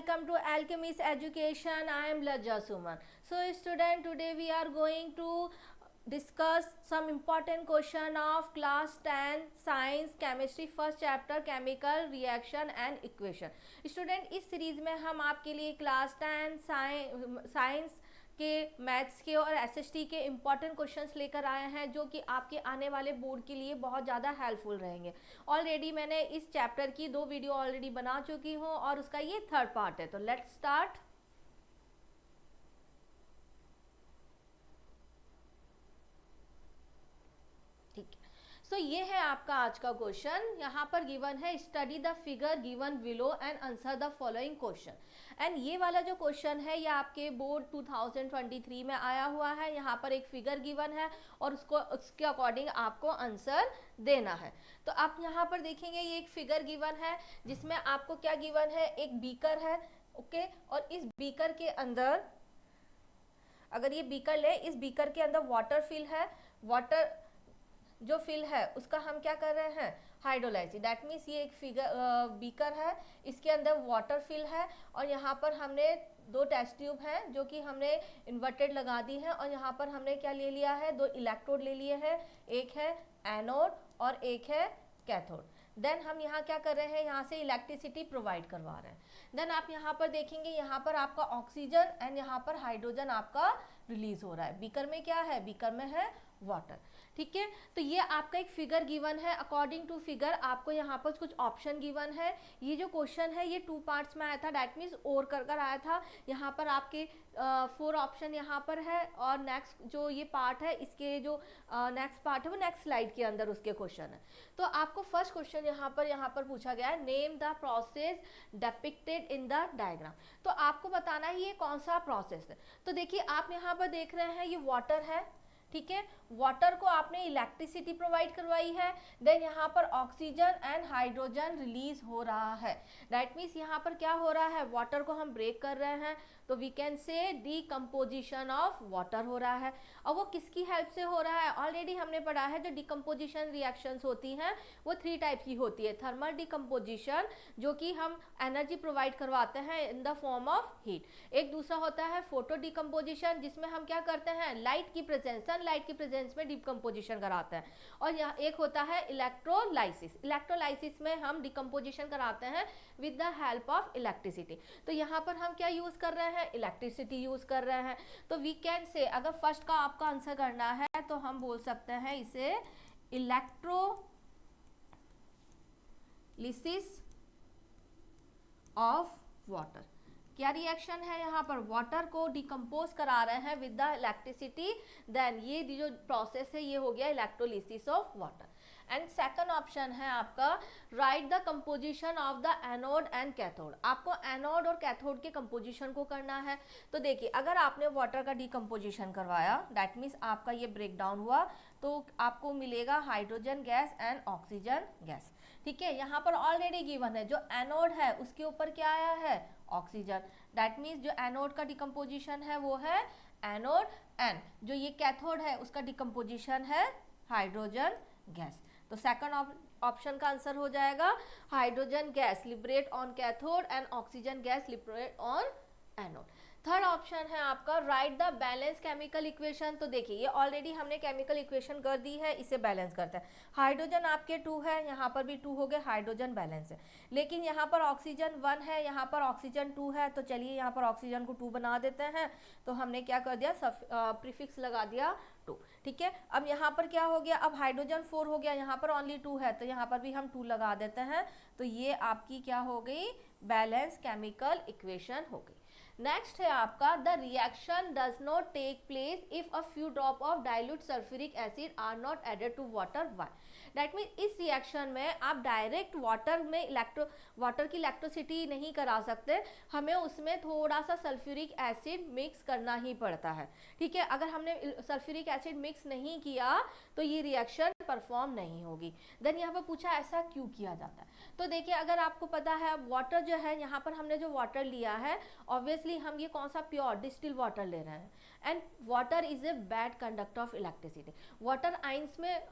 welcome to Alchemist Education. I am Lajja Suman. So student, today we are going to discuss some important question of class 10 science chemistry first chapter chemical reaction and equation. Student, इस series में हम आपके लिए class 10 science के maths के और SST के important questions लेकर आए हैं जो कि आपके आने वाले बोर्ड के लिए बहुत ज़्यादा हेल्पफुल रहेंगे। ऑलरेडी मैंने इस चैप्टर की 2 वीडियो ऑलरेडी बना चुकी हूँ और उसका ये 3rd पार्ट है। तो लेट्स स्टार्ट। ठीक है, सो ये है आपका आज का क्वेश्चन। यहाँ पर गिवन है study the figure given below and answer the following question. And ये वाला जो क्वेश्चन है ये आपके बोर्ड 2023 में आया हुआ है। यहाँ पर एक फिगर गिवन है और उसके अकॉर्डिंग आपको आंसर देना है। तो आप यहाँ पर देखेंगे ये एक फिगर गिवन है जिसमें आपको क्या गिवन है, एक बीकर है, ओके। और इस बीकर के अंदर, अगर ये बीकर ले, इस बीकर के अंदर वाटर फिल है। वाटर जो फिल है उसका हम क्या कर रहे हैं, हाइड्रोलाइसिस। दैट मीन्स ये एक फिगर बीकर है, इसके अंदर वाटर फिल है और यहाँ पर हमने 2 टेस्ट ट्यूब हैं जो कि हमने इन्वर्टेड लगा दी हैं और यहाँ पर हमने क्या ले लिया है, 2 इलेक्ट्रोड ले लिए हैं, एक है एनोड और एक है कैथोड। देन हम यहाँ क्या कर रहे हैं, यहाँ से इलेक्ट्रिसिटी प्रोवाइड करवा रहे हैं। देन आप यहाँ पर देखेंगे यहाँ पर आपका ऑक्सीजन एंड यहाँ पर हाइड्रोजन आपका रिलीज हो रहा है। बीकर में क्या है, बीकर में है वाटर, ठीक है। तो ये आपका एक फिगर गिवन है। अकॉर्डिंग टू फिगर आपको यहाँ पर कुछ ऑप्शन गिवन है। ये जो क्वेश्चन है ये 2 पार्ट्स में आया था, डैट मीन्स और कर आया था। यहाँ पर आपके 4 ऑप्शन यहाँ पर है और नेक्स्ट जो ये पार्ट है, इसके जो नेक्स्ट पार्ट है वो नेक्स्ट स्लाइड के अंदर उसके क्वेश्चन है। तो आपको फर्स्ट क्वेश्चन यहाँ पर पूछा गया है, name the process depicted in the diagram. तो आपको बताना है ये कौन सा प्रोसेस है। तो देखिए आप यहाँ पर देख रहे हैं ये वाटर है, ठीक है। वाटर को आपने इलेक्ट्रिसिटी प्रोवाइड करवाई है। देन यहाँ पर ऑक्सीजन एंड हाइड्रोजन रिलीज हो रहा है। दैट मीन्स यहाँ पर क्या हो रहा है, वाटर को हम ब्रेक कर रहे हैं, तो we can say decomposition of water हो रहा है। और वो किसकी हेल्प से हो रहा है, ऑलरेडी हमने पढ़ा है जो डिकम्पोजिशन रिएक्शंस होती हैं वो 3 टाइप की होती है। थर्मल डिकम्पोजिशन जो कि हम एनर्जी प्रोवाइड करवाते हैं in the form of heat. एक दूसरा होता है फोटो डिकम्पोजिशन जिसमें हम क्या करते हैं, लाइट की प्रेजेंस, सनलाइट की प्रेजेंस में डिकम्पोजिशन कराते हैं। और यहाँ एक होता है इलेक्ट्रोलाइसिस। इलेक्ट्रोलाइसिस में हम डिकम्पोजिशन कराते हैं with the help of electricity. तो यहाँ पर हम क्या यूज कर रहे हैं, इलेक्ट्रिसिटी यूज कर रहे हैं। तो वी कैन से, अगर फर्स्ट का आपका आंसर करना है तो हम बोल सकते हैं इसे इलेक्ट्रोलिसिस ऑफ वाटर। क्या रिएक्शन है, यहाँ पर वाटर को डिकम्पोज करा रहे हैं विद द इलेक्ट्रिसिटी। देन ये जो प्रोसेस है ये हो गया electrolysis of water. And second option है आपका, right the composition of the anode and cathode. आपको एनोड और कैथोड के कंपोजिशन को करना है। तो देखिए अगर आपने वाटर का डिकम्पोजिशन करवाया, दैट मीन्स आपका ये ब्रेक डाउन हुआ, तो आपको मिलेगा hydrogen gas and oxygen gas, ठीक है। यहाँ पर ऑलरेडी गिवन है जो एनोड है उसके ऊपर क्या आया है, ऑक्सीजन। दैट मीन्स जो एनोड का डिकम्पोजिशन है वो है एनोड, एंड जो ये कैथोड है उसका डिकम्पोजिशन है हाइड्रोजन गैस। तो सेकंड ऑप्शन का आंसर हो जाएगा hydrogen gas liberate on cathode and oxygen gas liberate on anode. Third option है आपका, right the balance chemical equation. तो देखिए ये ऑलरेडी हमने केमिकल इक्वेशन कर दी है, इसे बैलेंस करता है। हाइड्रोजन आपके 2 है, यहाँ पर भी 2 हो गए, हाइड्रोजन बैलेंस है। लेकिन यहाँ पर ऑक्सीजन 1 है, यहाँ पर ऑक्सीजन 2 है, तो चलिए यहाँ पर ऑक्सीजन को 2 बना देते हैं। तो हमने क्या कर दिया, प्रीफिक्स लगा दिया 2, ठीक है। अब यहाँ पर क्या हो गया, अब हाइड्रोजन 4 हो गया, यहाँ पर ओनली 2 है तो यहाँ पर भी हम 2 लगा देते हैं। तो ये आपकी क्या हो गई, बैलेंस केमिकल इक्वेशन हो गई। नेक्स्ट है आपका, the reaction does not take place if a few drop of dilute sulphuric acid are not added to water. Why? That mean इस रिएक्शन में आप डायरेक्ट वाटर में वाटर की इलेक्ट्रिसिटी नहीं करा सकते, हमें उसमें थोड़ा सा सल्फ्यूरिक एसिड मिक्स करना ही पड़ता है, ठीक है। अगर हमने सल्फ्यूरिक एसिड मिक्स नहीं किया तो ये रिएक्शन परफॉर्म नहीं होगी। देन यहाँ पर पूछा ऐसा क्यों किया जाता है। तो देखिए अगर आपको पता है वाटर जो है, यहाँ पर हमने जो वाटर लिया है ऑब्वियसली हम ये कौन सा प्योर डिस्टिल वाटर ले रहे हैं। And water is a bad conductor of electricity. Water ions में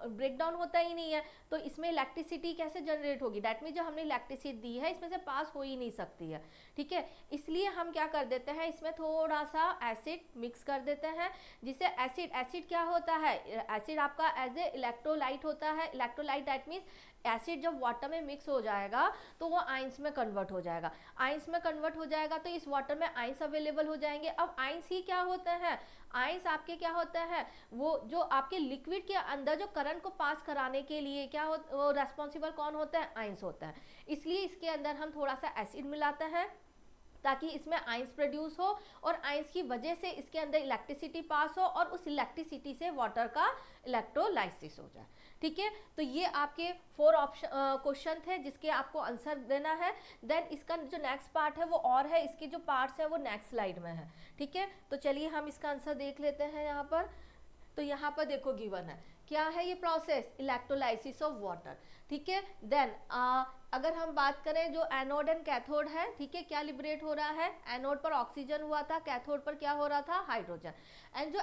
ब्रेक डाउन होता ही नहीं है, तो इसमें इलेक्ट्रिसिटी कैसे जनरेट होगी, दैट मीन जो हमने इलेक्ट्रिसिटी दी है इसमें से पास हो ही नहीं सकती है, ठीक है। इसलिए हम क्या कर देते हैं, इसमें थोड़ा सा एसिड मिक्स कर देते हैं, जिससे एसिड क्या होता है, एसिड आपका एज ए इलेक्ट्रोलाइट होता है। इलेक्ट्रोलाइट दैट मीन्स एसिड जब वाटर में मिक्स हो जाएगा तो वो आइंस में कन्वर्ट हो जाएगा, आइंस में कन्वर्ट हो जाएगा तो इस वाटर में आइंस अवेलेबल हो जाएंगे। अब आइंस ही क्या होते हैं, आइंस आपके क्या होते हैं, वो जो आपके लिक्विड के अंदर जो करंट को पास कराने के लिए क्या वो रेस्पॉन्सिबल कौन होता है, आइंस होता है। इसलिए इसके अंदर हम थोड़ा सा एसिड मिलाते हैं ताकि इसमें आइंस प्रोड्यूस हो और आइंस की वजह से इसके अंदर इलेक्ट्रिसिटी पास हो और उस इलेक्ट्रिसिटी से वाटर का इलेक्ट्रोलाइसिस हो जाए, ठीक है। तो ये आपके 4 ऑप्शन क्वेश्चन थे जिसके आपको आंसर देना है। देन इसका जो नेक्स्ट पार्ट है वो और है, इसके जो पार्ट्स हैं वो नेक्स्ट स्लाइड में है, ठीक है। तो चलिए हम इसका आंसर देख लेते हैं यहाँ पर। तो यहाँ पर देखो गिवन है, क्या है ये प्रोसेस, इलेक्ट्रोलाइसिस ऑफ वाटर, ठीक है। देन अगर हम बात करें जो एनोड एंड कैथोड है, ठीक है, क्या लिबरेट हो रहा है, एनोड पर ऑक्सीजन हुआ था, कैथोड पर क्या हो रहा था, हाइड्रोजन। एंड जो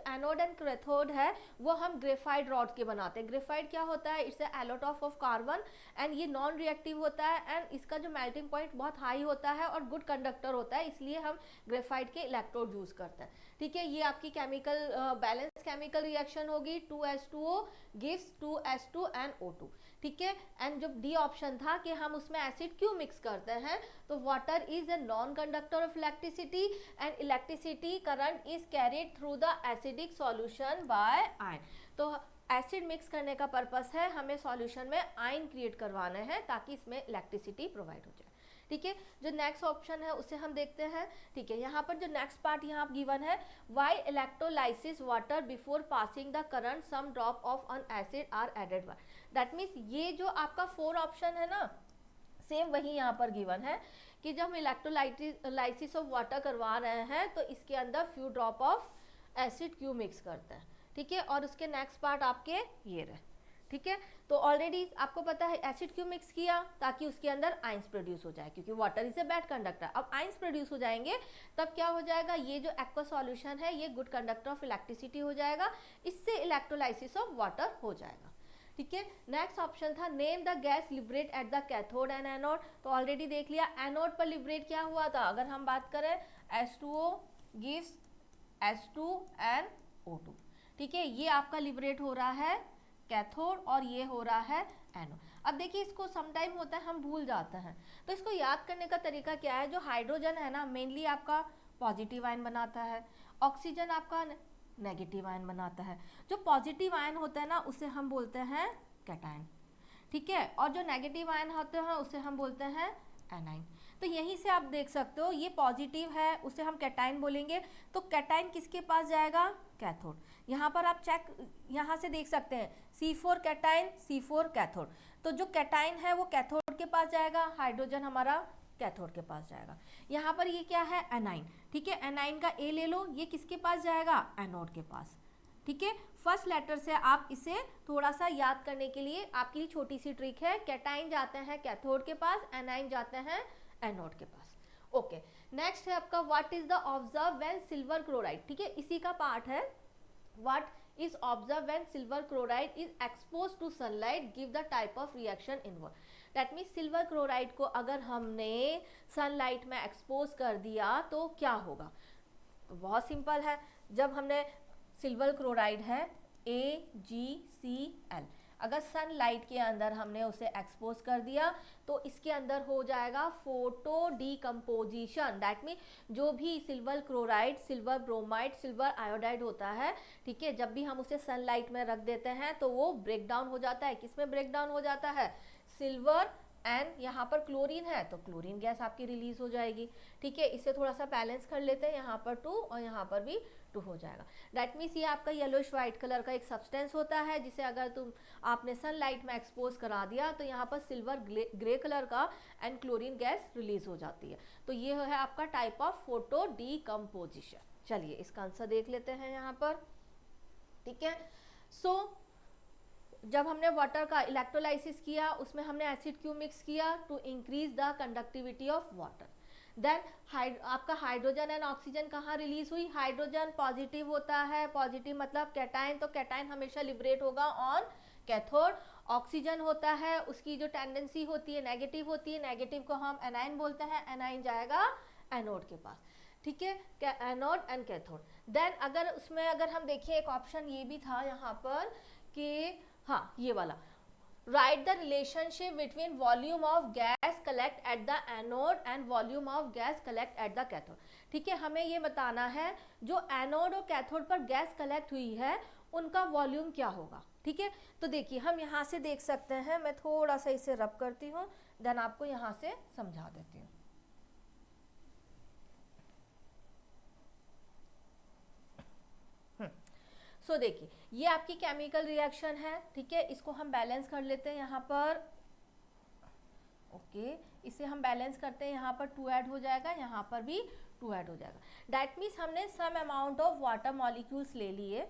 एनोड एंड कैथोड है वो हम ग्रेफाइट रॉड के बनाते हैं। ग्रेफाइट क्या होता है, इट्स एलोटॉप ऑफ कार्बन एंड ये नॉन रिएक्टिव होता है एंड इसका जो मेल्टिंग पॉइंट बहुत हाई होता है और गुड कंडक्टर होता है, इसलिए हम ग्रेफाइट के इलेक्ट्रोड यूज करते हैं, ठीक है। ये आपकी केमिकल बैलेंस केमिकल रिएक्शन होगी, 2H2O gives 2H2 and O2, ठीक है। एंड जब डी ऑप्शन था कि हम उसमें एसिड क्यों मिक्स करते हैं, तो water is a non conductor of electricity and electricity current is carried through the acidic solution bye ion. तो एसिड मिक्स करने का पर्पस है हमें सॉल्यूशन में आयन क्रिएट करवाना है ताकि इसमें इलेक्ट्रिसिटी प्रोवाइड हो जाए, ठीक है। जो नेक्स्ट ऑप्शन है उसे हम देखते हैं, ठीक है। यहाँ पर जो नेक्स्ट पार्ट यहाँ गिवन है, why electrolysis water before passing the current some drop of an acid are added. That means ये जो आपका 4 ऑप्शन है ना, सेम वही यहाँ पर गिवन है कि जब हम इलेक्ट्रोलाइसिस ऑफ वाटर करवा रहे हैं तो इसके अंदर फ्यू ड्रॉप ऑफ एसिड क्यों मिक्स करते हैं, ठीक है। और उसके नेक्स्ट पार्ट आपके ये रहे, ठीक है। तो ऑलरेडी आपको पता है एसिड क्यों मिक्स किया, ताकि उसके अंदर आइंस प्रोड्यूस हो जाए, क्योंकि water is a bad conductor. अब आइंस प्रोड्यूस हो जाएंगे तब क्या हो जाएगा, ये जो एक्वा सॉल्यूशन है ये गुड कंडक्टर ऑफ इलेक्ट्रिसिटी हो जाएगा, इससे इलेक्ट्रोलाइसिस ऑफ वाटर हो जाएगा, ठीक है। नेक्स्ट ऑप्शन था name the gas liberate at the cathode and anode. तो ऑलरेडी देख लिया, एनोड पर लिबरेट क्या हुआ था, अगर हम बात करें H2O gives H2 and O2, ठीक है। ये आपका लिबरेट हो रहा है कैथोड और ये हो रहा है एनोड। अब देखिए इसको समटाइम होता है हम भूल जाते हैं, तो इसको याद करने का तरीका क्या है, जो हाइड्रोजन है ना मेनली आपका पॉजिटिव आयन बनाता है, ऑक्सीजन आपका नेगेटिव आयन बनाता है। जो पॉजिटिव आयन होता है ना उसे हम बोलते हैं कैटायन, ठीक है, और जो नेगेटिव आयन होते हैं उसे हम बोलते हैं एनाइन। तो यहीं से आप देख सकते हो ये पॉजिटिव है उसे हम कैटायन बोलेंगे, तो कैटायन किसके पास जाएगा, कैथोड। यहाँ पर आप चेक यहाँ से देख सकते हैं C4 कैटायन C4 कैथोड, तो जो कैटायन है वो कैथोड के पास जाएगा, हाइड्रोजन हमारा कैथोड के पास जाएगा। यहाँ पर ये क्या है, एनाइन, ठीक है। एनाइन का ए ले लो, ये किसके पास जाएगा, एनोड के पास, ठीक है। फर्स्ट लेटर से आप इसे थोड़ा सा याद करने के लिए आपके लिए छोटी सी ट्रिक है, कैटायन जाते हैं कैथोड के पास, एनाइन जाते हैं एनोड के पास, ओके। नेक्स्ट है आपका what is the observe when silver chloride, ठीक है, इसी का पार्ट है। What is observed when silver chloride is exposed to sunlight, give the type of reaction involved। That means silver chloride को अगर हमने सनलाइट में एक्सपोज कर दिया तो क्या होगा, तो बहुत सिंपल है। जब हमने सिल्वर क्लोराइड है AgCl, अगर सनलाइट के अंदर हमने उसे एक्सपोज कर दिया तो इसके अंदर हो जाएगा फोटो डीकम्पोजिशन। दैट मीन जो भी silver chloride, silver bromide, silver iodide होता है, ठीक है, जब भी हम उसे सनलाइट में रख देते हैं तो वो ब्रेक डाउन हो जाता है। किसमें ब्रेक डाउन हो जाता है, सिल्वर एंड यहाँ पर क्लोरीन है तो क्लोरीन गैस आपकी रिलीज हो जाएगी, ठीक है। इसे थोड़ा सा बैलेंस कर लेते हैं, यहाँ पर 2 और यहाँ पर भी 2 हो जाएगा। दैट मीन्स ये आपका येलोइश वाइट कलर का एक सब्सटेंस होता है जिसे अगर आपने सनलाइट में एक्सपोज करा दिया तो यहाँ पर सिल्वर ग्रे कलर का एंड क्लोरीन गैस रिलीज हो जाती है। तो ये है आपका टाइप ऑफ फोटो डीकम्पोजिशन। चलिए इसका आंसर देख लेते हैं यहाँ पर, ठीक है। सो जब हमने वाटर का इलेक्ट्रोलाइसिस किया उसमें हमने एसिड क्यों मिक्स किया, to increase the conductivity of water. Then आपका हाइड्रोजन एंड ऑक्सीजन कहाँ रिलीज हुई, हाइड्रोजन पॉजिटिव होता है, पॉजिटिव मतलब कैटाइन, तो कैटाइन हमेशा लिबरेट होगा ऑन कैथोड। ऑक्सीजन होता है, उसकी जो टेंडेंसी होती है नेगेटिव होती है, नेगेटिव को हम एनाइन बोलते हैं, एनाइन जाएगा एनोड के पास, ठीक है, एनोड एंड कैथोड। देन अगर उसमें अगर हम देखिए एक ऑप्शन ये भी था यहाँ पर कि हाँ ये वाला, right the relationship between volume of gas collect at the anode and volume of gas collect at the cathode, ठीक है, हमें ये बताना है जो एनोड और कैथोड पर गैस कलेक्ट हुई है उनका वॉल्यूम क्या होगा, ठीक है। तो देखिए हम यहाँ से देख सकते हैं, मैं थोड़ा सा इसे रब करती हूँ, देन आपको यहाँ से समझा देती हूँ। सो देखिए ये आपकी केमिकल रिएक्शन है, ठीक है, इसको हम बैलेंस कर लेते हैं यहाँ पर, ओके, इसे हम बैलेंस करते हैं, यहाँ पर 2 ऐड हो जाएगा, यहाँ पर भी 2 ऐड हो जाएगा। दैट मीन्स हमने some amount of water molecules ले लिए,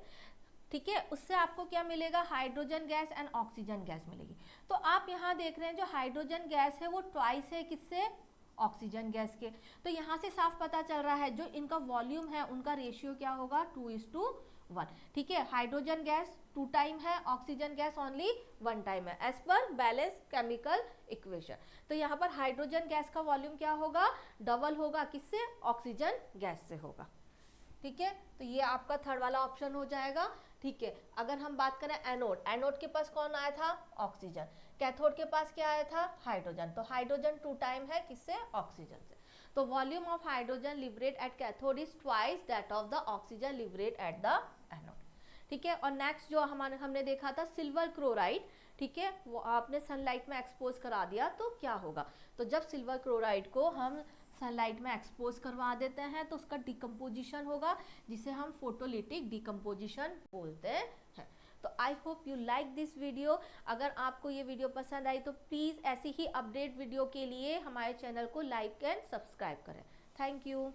ठीक है, उससे आपको क्या मिलेगा, hydrogen gas and oxygen gas मिलेगी। तो आप यहाँ देख रहे हैं जो हाइड्रोजन गैस है वो ट्वाइस है किससे, ऑक्सीजन गैस के, तो यहाँ से साफ पता चल रहा है जो इनका वॉल्यूम है उनका रेशियो क्या होगा, 2:1, ठीक है। हाइड्रोजन गैस 2 टाइम है, ऑक्सीजन गैस ओनली 1 टाइम है, as per balance chemical equation. तो यहाँ पर हाइड्रोजन गैस का वॉल्यूम क्या होगा, डबल होगा, किससे, ऑक्सीजन गैस से होगा, ठीक है। तो ये आपका थर्ड वाला ऑप्शन हो जाएगा, ठीक है। अगर हम बात करें एनोड, एनोड के पास कौन आया था, ऑक्सीजन, कैथोड के पास क्या आया था, हाइड्रोजन, तो हाइड्रोजन 2 टाइम है किससे, ऑक्सीजन से, तो volume of hydrogen liberate at cathode is twice that of the oxygen liberate at the anode, ठीक है। और नेक्स्ट जो हमने देखा था सिल्वर क्लोराइड, ठीक है, वो आपने सनलाइट में एक्सपोज करा दिया तो क्या होगा, तो जब सिल्वर क्लोराइड को हम सनलाइट में एक्सपोज करवा देते हैं तो उसका डिकम्पोजिशन होगा, जिसे हम फोटोलिटिक डिकम्पोजिशन बोलते हैं। तो I hope you like this video. अगर आपको ये वीडियो पसंद आई तो प्लीज़ ऐसी ही अपडेट वीडियो के लिए हमारे चैनल को लाइक एंड सब्सक्राइब करें। Thank you.